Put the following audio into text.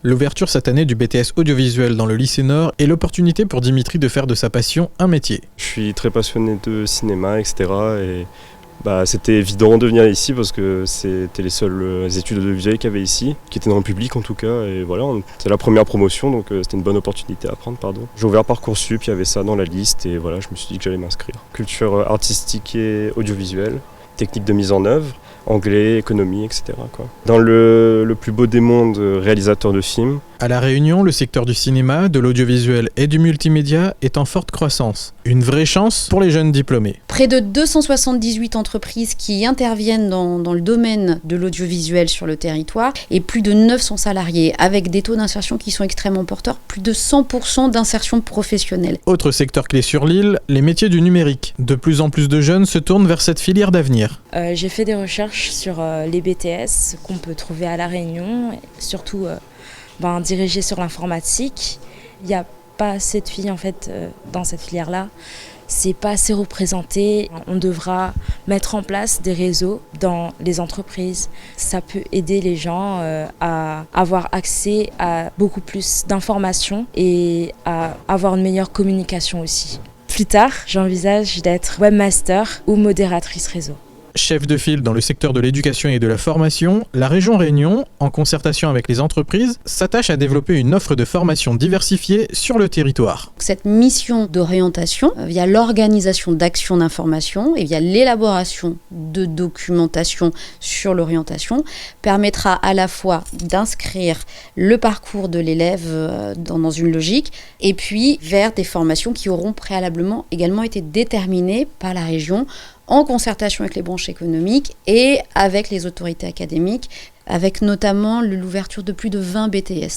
L'ouverture cette année du BTS audiovisuel dans le lycée Nord est l'opportunité pour Dimitri de faire de sa passion un métier. Je suis très passionné de cinéma, etc. Et c'était évident de venir ici parce que c'était les seules études audiovisuelles qu'il y avait ici, qui étaient dans le public en tout cas. Et voilà, c'est la première promotion, donc c'était une bonne opportunité à prendre. J'ai ouvert Parcoursup, il y avait ça dans la liste et voilà, je me suis dit que j'allais m'inscrire. Culture artistique et audiovisuelle, technique de mise en œuvre, anglais, économie, etc. Dans le plus beau des mondes, réalisateur de films. À La Réunion, le secteur du cinéma, de l'audiovisuel et du multimédia est en forte croissance. Une vraie chance pour les jeunes diplômés. Près de 278 entreprises qui interviennent dans le domaine de l'audiovisuel sur le territoire et plus de 900 salariés avec des taux d'insertion qui sont extrêmement porteurs, plus de 100% d'insertion professionnelle. Autre secteur clé sur l'île, les métiers du numérique. De plus en plus de jeunes se tournent vers cette filière d'avenir. J'ai fait des recherches sur les BTS qu'on peut trouver à La Réunion, surtout dirigés sur l'informatique. Il n'y a pas assez de filles en fait dans cette filière-là. C'est pas assez représenté. On devra mettre en place des réseaux dans les entreprises. Ça peut aider les gens à avoir accès à beaucoup plus d'informations et à avoir une meilleure communication aussi. Plus tard, j'envisage d'être webmaster ou modératrice réseau. Chef de file dans le secteur de l'éducation et de la formation, la région Réunion, en concertation avec les entreprises, s'attache à développer une offre de formation diversifiée sur le territoire. Cette mission d'orientation, via l'organisation d'actions d'information et via l'élaboration de documentation sur l'orientation, permettra à la fois d'inscrire le parcours de l'élève dans une logique et puis vers des formations qui auront préalablement également été déterminées par la région en concertation avec les branches économiques et avec les autorités académiques, avec notamment l'ouverture de plus de 20 BTS.